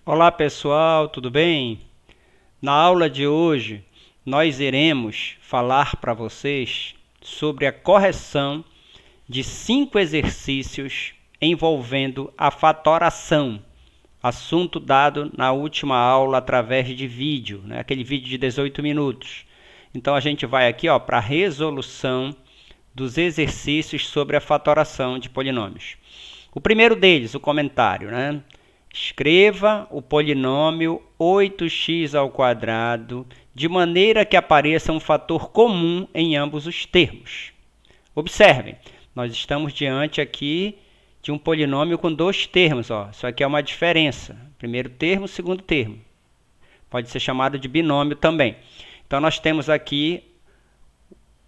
Olá pessoal, tudo bem? Na aula de hoje, nós iremos falar para vocês sobre a correção de 5 exercícios envolvendo a fatoração, assunto dado na última aula através de vídeo, aquele vídeo de 18 minutos. Então a gente vai aqui para a resolução dos exercícios sobre a fatoração de polinômios. O primeiro deles, o comentário, Escreva o polinômio 8x² de maneira que apareça um fator comum em ambos os termos. Observem, nós estamos diante aqui de um polinômio com dois termos. Isso aqui é uma diferença. Primeiro termo, segundo termo. Pode ser chamado de binômio também. Então, nós temos aqui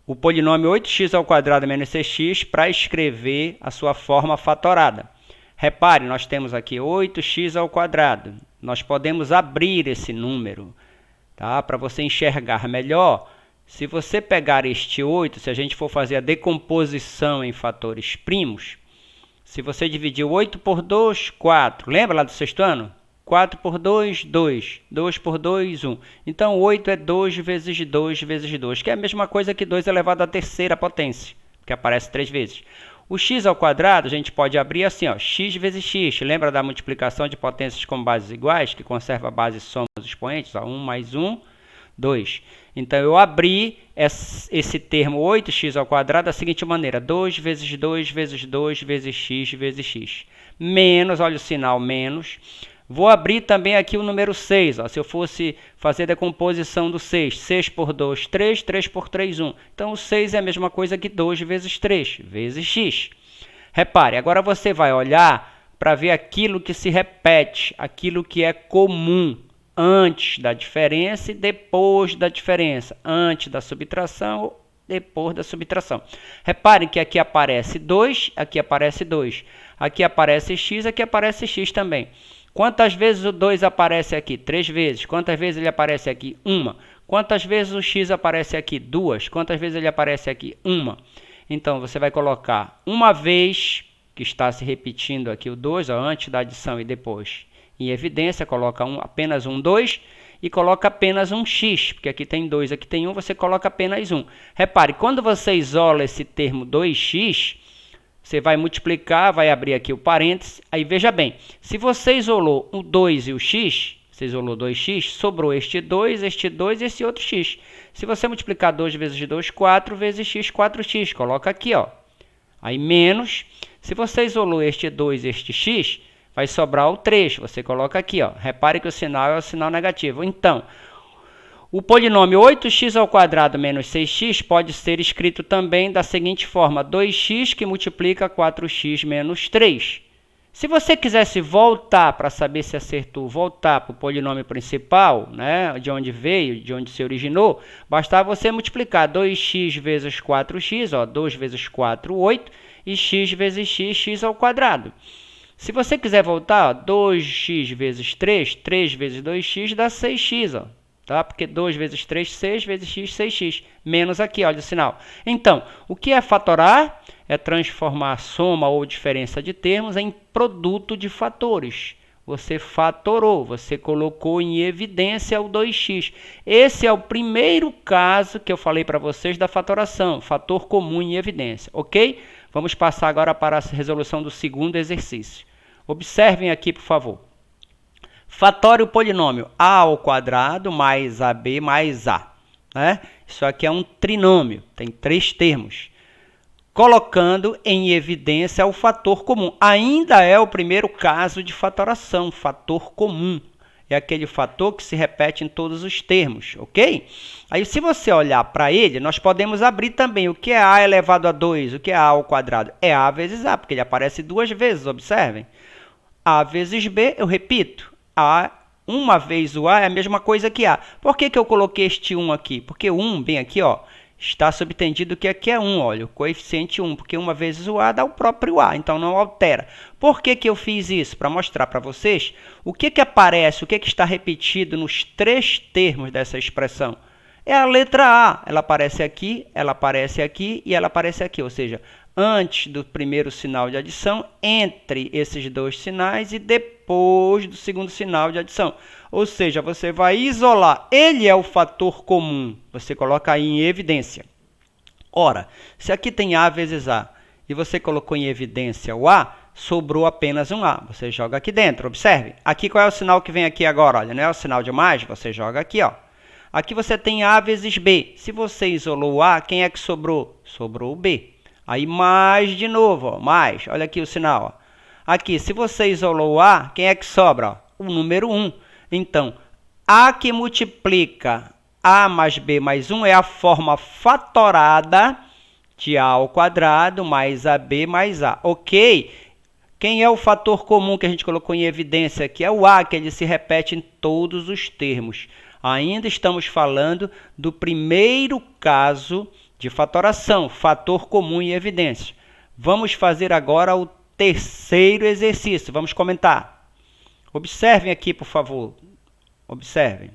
o polinômio 8x² menos 6x para escrever a sua forma fatorada. Repare, nós temos aqui 8x². Nós podemos abrir esse número, para você enxergar melhor. Se você pegar este 8, se a gente for fazer a decomposição em fatores primos, se você dividir 8 por 2, 4. Lembra lá do sexto ano? 4 por 2, 2. 2 por 2, 1. Então, 8 é 2 vezes 2 vezes 2, que é a mesma coisa que 2 elevado à terceira potência, que aparece 3 vezes. O x² a gente pode abrir assim, x vezes x. Lembra da multiplicação de potências com bases iguais, que conserva a base e soma os expoentes? 1 mais 1, 2. Então, eu abri esse termo 8x² da seguinte maneira. 2 vezes 2 vezes 2 vezes x. Menos, olha o sinal, menos. Vou abrir também aqui o número 6. Se eu fosse fazer a decomposição do 6, 6 por 2, 3, 3 por 3, 1. Então, o 6 é a mesma coisa que 2 vezes 3, vezes x. Repare, agora você vai olhar para ver aquilo que se repete, aquilo que é comum antes da diferença e depois da diferença. Antes da subtração, depois da subtração. Reparem que aqui aparece 2, aqui aparece 2. Aqui aparece x, aqui aparece x também. Quantas vezes o 2 aparece aqui? 3 vezes. Quantas vezes ele aparece aqui? 1. Quantas vezes o x aparece aqui? 2. Quantas vezes ele aparece aqui? 1. Então, você vai colocar uma vez, que está se repetindo aqui o 2, antes da adição e depois. Em evidência, coloca apenas um 2 e coloca apenas um x, porque aqui tem 2, aqui tem 1, você coloca apenas 1. Repare, quando você isola esse termo 2x, você vai multiplicar, vai abrir aqui o parênteses. Aí veja bem, se você isolou o 2 e o x, você isolou 2x, sobrou este 2 e esse outro x. Se você multiplicar 2 vezes 2, 4 vezes x, 4x. Coloca aqui, Aí menos, se você isolou este 2 e este x, vai sobrar o 3. Você coloca aqui, Repare que o sinal é o sinal negativo. Então, o polinômio 8x² menos 6x pode ser escrito também da seguinte forma. 2x que multiplica 4x menos 3. Se você quisesse voltar para saber se acertou, voltar para o polinômio principal, de onde veio, de onde se originou, bastava você multiplicar 2x vezes 4x, 2 vezes 4, 8, e x vezes x². Se você quiser voltar, 2x vezes 3, 3 vezes 2x dá 6x, Porque 2 vezes 3, 6 vezes x, 6x. Menos aqui, olha o sinal. Então, o que é fatorar? É transformar a soma ou diferença de termos em produto de fatores. Você fatorou, você colocou em evidência o 2x. Esse é o primeiro caso que eu falei para vocês da fatoração, fator comum em evidência, ok? Vamos passar agora para a resolução do segundo exercício. Observem aqui, por favor. Fatore o polinômio a² mais ab mais a. Isso aqui é um trinômio, tem 3 termos. Colocando em evidência o fator comum. Ainda é o primeiro caso de fatoração, fator comum. É aquele fator que se repete em todos os termos, ok? Aí, se você olhar para ele, nós podemos abrir também o que é a elevado a 2, o que é a². É a vezes a, porque ele aparece 2 vezes, observem. A vezes b, eu repito, a, uma vez o a é a mesma coisa que a. Por que eu coloquei este 1 aqui? Porque o 1, bem aqui, está subentendido que aqui é 1, olha, o coeficiente 1, porque uma vezes o a dá o próprio a, então não altera. Por que eu fiz isso? Para mostrar para vocês o que aparece, o que está repetido nos 3 termos dessa expressão. É a letra A, ela aparece aqui e ela aparece aqui, ou seja, antes do primeiro sinal de adição, entre esses dois sinais e depois do segundo sinal de adição. Ou seja, você vai isolar, ele é o fator comum, você coloca aí em evidência. Ora, se aqui tem A vezes A e você colocou em evidência o A, sobrou apenas um A. Você joga aqui dentro, observe. Aqui qual é o sinal que vem aqui agora? Olha, não é o sinal de mais, você joga aqui, ó. Aqui você tem A vezes B. Se você isolou o A, quem é que sobrou? Sobrou o B. Aí mais de novo, ó, mais. Olha aqui o sinal. Ó. Aqui, se você isolou o A, quem é que sobra? Ó? O número 1. Então, A que multiplica A mais B mais 1 é a forma fatorada de A ao quadrado mais AB mais A. Ok? Quem é o fator comum que a gente colocou em evidência aqui? É o A, que ele se repete em todos os termos. Ainda estamos falando do primeiro caso de fatoração, fator comum em evidência. Vamos fazer agora o terceiro exercício. Vamos comentar. Observem aqui, por favor. Observem.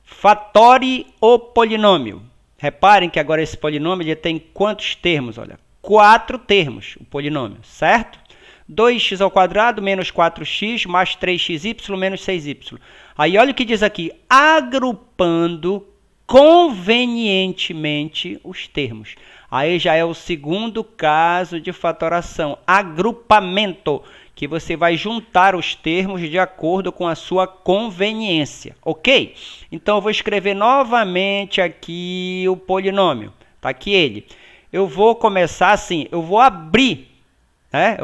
Fatore o polinômio. Reparem que agora esse polinômio ele tem quantos termos? Olha, 4 termos, o polinômio, certo? 2x ao quadrado menos 4x mais 3xy menos 6y. Aí olha o que diz aqui, agrupando convenientemente os termos. Aí já é o segundo caso de fatoração, agrupamento, que você vai juntar os termos de acordo com a sua conveniência, ok? Então eu vou escrever novamente aqui o polinômio, tá aqui ele. Eu vou começar assim, eu vou abrir,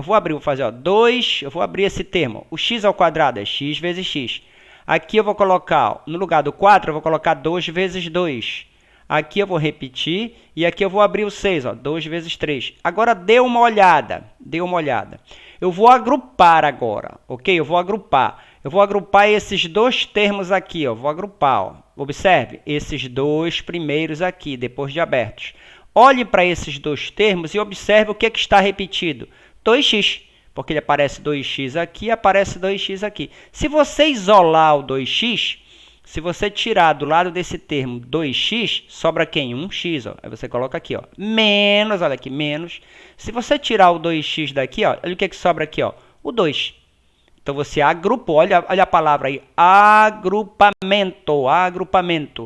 vou fazer, ó, 2, eu vou abrir esse termo, o x ao quadrado é x vezes x. Aqui eu vou colocar, ó, no lugar do 4, eu vou colocar 2 vezes 2. Aqui eu vou repetir e aqui eu vou abrir o 6, ó, 2 vezes 3. Agora dê uma olhada, Eu vou agrupar agora, ok? Eu vou agrupar esses dois termos aqui, ó, vou agrupar, ó. Observe, esses dois primeiros aqui, depois de abertos. Olhe para esses dois termos e observe o que está repetido. 2x. Porque ele aparece 2x aqui e aparece 2x aqui. Se você isolar o 2x, se você tirar do lado desse termo 2x, sobra quem? 1x. Ó. Aí você coloca aqui, ó, menos, olha aqui, menos. Se você tirar o 2x daqui, ó, olha o que sobra aqui, ó, o 2. Então, você agrupou, olha a palavra aí, agrupamento.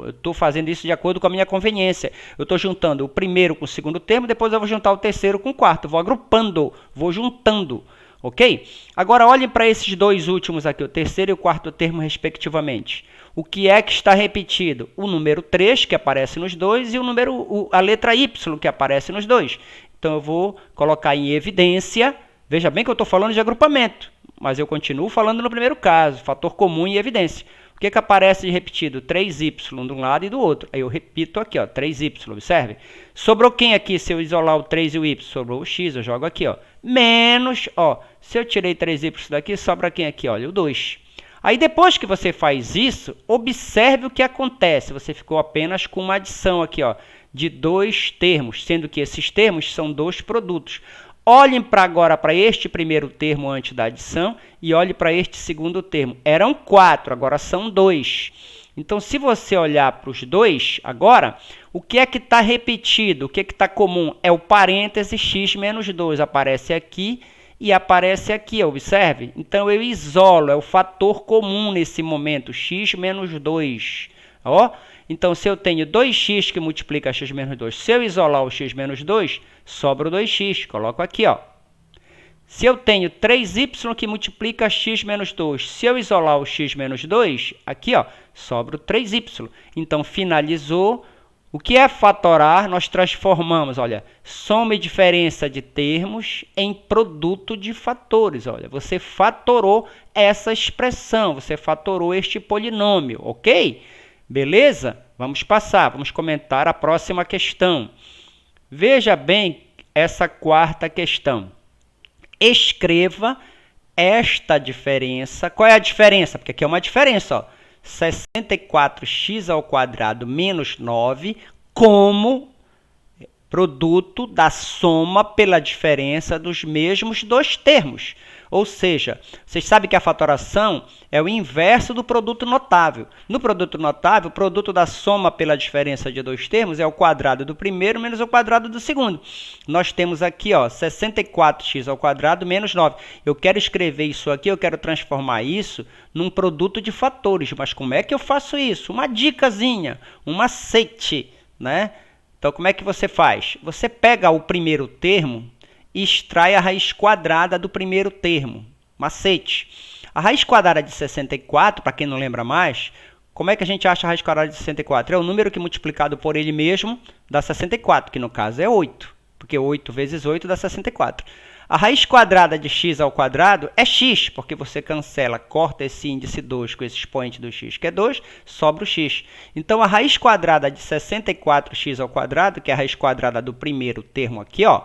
Eu estou fazendo isso de acordo com a minha conveniência. Eu estou juntando o primeiro com o segundo termo, depois eu vou juntar o terceiro com o quarto. Vou agrupando, vou juntando, ok? Agora, olhem para esses dois últimos aqui, o terceiro e o quarto termo, respectivamente. O que é que está repetido? O número 3, que aparece nos dois, e a letra Y, que aparece nos dois. Então, eu vou colocar em evidência. Veja bem que eu estou falando de agrupamento. Mas eu continuo falando no primeiro caso, fator comum e evidência. O que aparece de repetido? 3y de um lado e do outro. Aí eu repito aqui, ó, 3y, observe. Sobrou quem aqui se eu isolar o 3 e o y? Sobrou o x, eu jogo aqui, ó. Menos, ó, se eu tirei 3y daqui, sobra quem aqui? Olha, o 2. Aí depois que você faz isso, observe o que acontece. Você ficou apenas com uma adição aqui, ó, de dois termos, sendo que esses termos são dois produtos. Olhem agora para este primeiro termo antes da adição e olhem para este segundo termo. Eram 4, agora são 2. Então, se você olhar para os dois agora, o que é que está repetido? O que é que está comum? É o parêntese x menos 2. Aparece aqui e aparece aqui, observe. Então, eu isolo, é o fator comum nesse momento, x menos 2. Ó. Então, se eu tenho 2x que multiplica x menos 2, se eu isolar o x menos 2, sobra o 2x. Coloco aqui, ó. Se eu tenho 3y que multiplica x menos 2, se eu isolar o x menos 2, aqui, ó, sobra o 3y. Então, finalizou. O que é fatorar? Nós transformamos, olha, soma e diferença de termos em produto de fatores. Olha, você fatorou essa expressão, você fatorou este polinômio, ok? Beleza? Vamos passar, vamos comentar a próxima questão. Veja bem essa quarta questão. Escreva esta diferença. Qual é a diferença? Porque aqui é uma diferença, ó. 64x ao quadrado menos 9 como produto da soma pela diferença dos mesmos dois termos. Ou seja, vocês sabem que a fatoração é o inverso do produto notável. No produto notável, o produto da soma pela diferença de dois termos é o quadrado do primeiro menos o quadrado do segundo. Nós temos aqui, ó, 64x ao quadrado menos 9. Eu quero escrever isso aqui, eu quero transformar isso num produto de fatores. Mas como é que eu faço isso? Uma dicasinha, um macete, né? Então, como é que você faz? Você pega o primeiro termo e extrai a raiz quadrada do primeiro termo. Macete. A raiz quadrada de 64, para quem não lembra mais, como é que a gente acha a raiz quadrada de 64? É o número que multiplicado por ele mesmo dá 64, que no caso é 8, porque 8 vezes 8 dá 64. A raiz quadrada de x ao quadrado é x, porque você cancela, corta esse índice 2 com esse expoente do x, que é 2, sobra o x. Então, a raiz quadrada de 64x ao quadrado, que é a raiz quadrada do primeiro termo aqui, ó,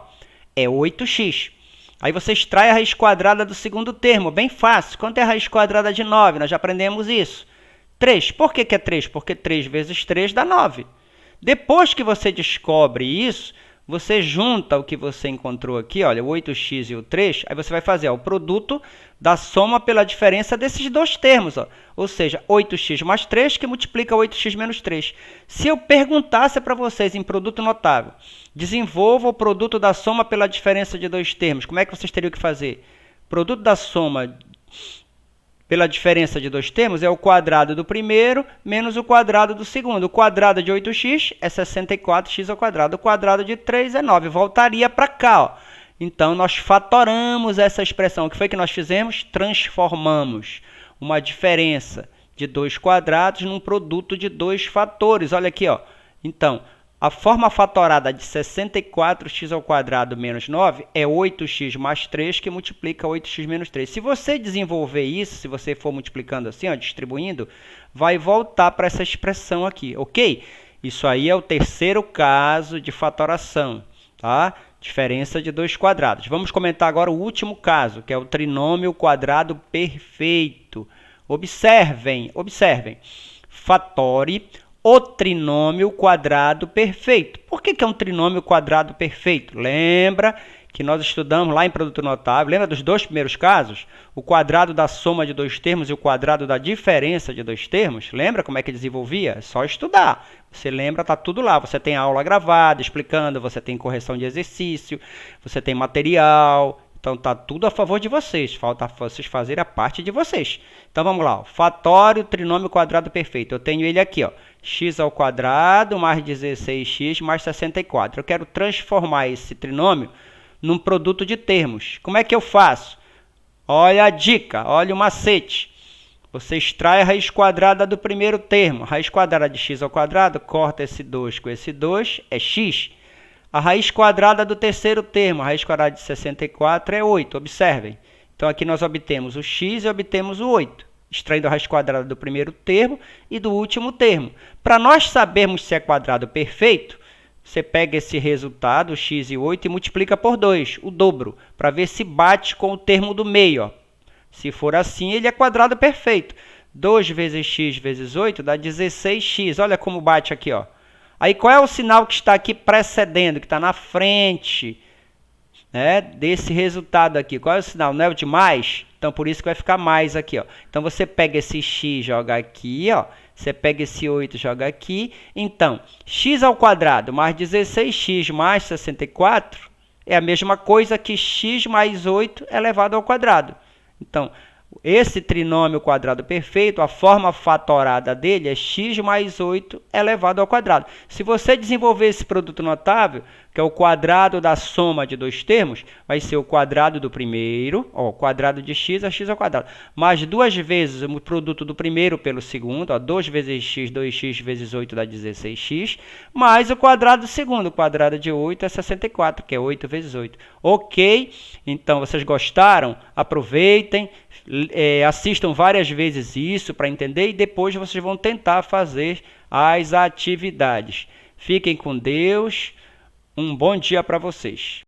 é 8x. Aí você extrai a raiz quadrada do segundo termo, bem fácil. Quanto é a raiz quadrada de 9? Nós já aprendemos isso. 3. Por que é 3? Porque 3 vezes 3 dá 9. Depois que você descobre isso, você junta o que você encontrou aqui, olha, o 8x e o 3, aí você vai fazer ó, o produto da soma pela diferença desses dois termos. Ó. Ou seja, 8x mais 3 que multiplica 8x menos 3. Se eu perguntasse para vocês em produto notável, desenvolva o produto da soma pela diferença de dois termos, como é que vocês teriam que fazer? Produto da soma pela diferença de dois termos é o quadrado do primeiro menos o quadrado do segundo. O quadrado de 8x é 64x ao quadrado. O quadrado de 3 é 9. Voltaria para cá. Ó. Então, nós fatoramos essa expressão. O que foi que nós fizemos? Transformamos uma diferença de dois quadrados num produto de dois fatores. Olha aqui. Ó. Então, a forma fatorada de 64x ao quadrado menos 9 é 8x mais 3, que multiplica 8x menos 3. Se você desenvolver isso, se você for multiplicando assim, ó, distribuindo, vai voltar para essa expressão aqui, ok? Isso aí é o terceiro caso de fatoração, tá? Diferença de dois quadrados. Vamos comentar agora o último caso, que é o trinômio quadrado perfeito. Observem. Fatore o trinômio quadrado perfeito. Por que é um trinômio quadrado perfeito? Lembra que nós estudamos lá em produto notável, lembra dos dois primeiros casos? O quadrado da soma de dois termos e o quadrado da diferença de dois termos? Lembra como é que desenvolvia? É só estudar. Você lembra, está tudo lá. Você tem aula gravada explicando, você tem correção de exercício, você tem material. Então, está tudo a favor de vocês. Falta vocês fazerem a parte de vocês. Então, vamos lá. Ó. Fatório trinômio quadrado perfeito. Eu tenho ele aqui, ó. X ao quadrado mais 16x mais 64. Eu quero transformar esse trinômio num produto de termos. Como é que eu faço? Olha a dica, olha o macete. Você extrai a raiz quadrada do primeiro termo. Raiz quadrada de x ao quadrado, corta esse 2 com esse 2, é x. A raiz quadrada do terceiro termo, a raiz quadrada de 64 é 8, observem. Então, aqui nós obtemos o x e obtemos o 8, extraindo a raiz quadrada do primeiro termo e do último termo. Para nós sabermos se é quadrado perfeito, você pega esse resultado, x e 8, e multiplica por 2, o dobro, para ver se bate com o termo do meio. Ó. Se for assim, ele é quadrado perfeito. 2 vezes x vezes 8 dá 16x. Olha como bate aqui, ó. Aí, qual é o sinal que está aqui precedendo, que está na frente, né, desse resultado aqui? Qual é o sinal? Não é o de mais? Então, por isso que vai ficar mais aqui. Ó. Então, você pega esse x, joga aqui, ó. Você pega esse 8, joga aqui. Então, x ao quadrado mais 16x mais 64 é a mesma coisa que x mais 8 elevado ao quadrado. Então, esse trinômio quadrado perfeito, a forma fatorada dele é x mais 8 elevado ao quadrado. Se você desenvolver esse produto notável, que é o quadrado da soma de dois termos, vai ser o quadrado do primeiro, ó, o quadrado de x é x ao quadrado, mais duas vezes o produto do primeiro pelo segundo, ó, 2 vezes x, 2x vezes 8 dá 16x, mais o quadrado do segundo, o quadrado de 8 é 64, que é 8 vezes 8. Ok? Então, vocês gostaram? Aproveitem. Assistam várias vezes isso para entender e depois vocês vão tentar fazer as atividades. Fiquem com Deus. Um bom dia para vocês.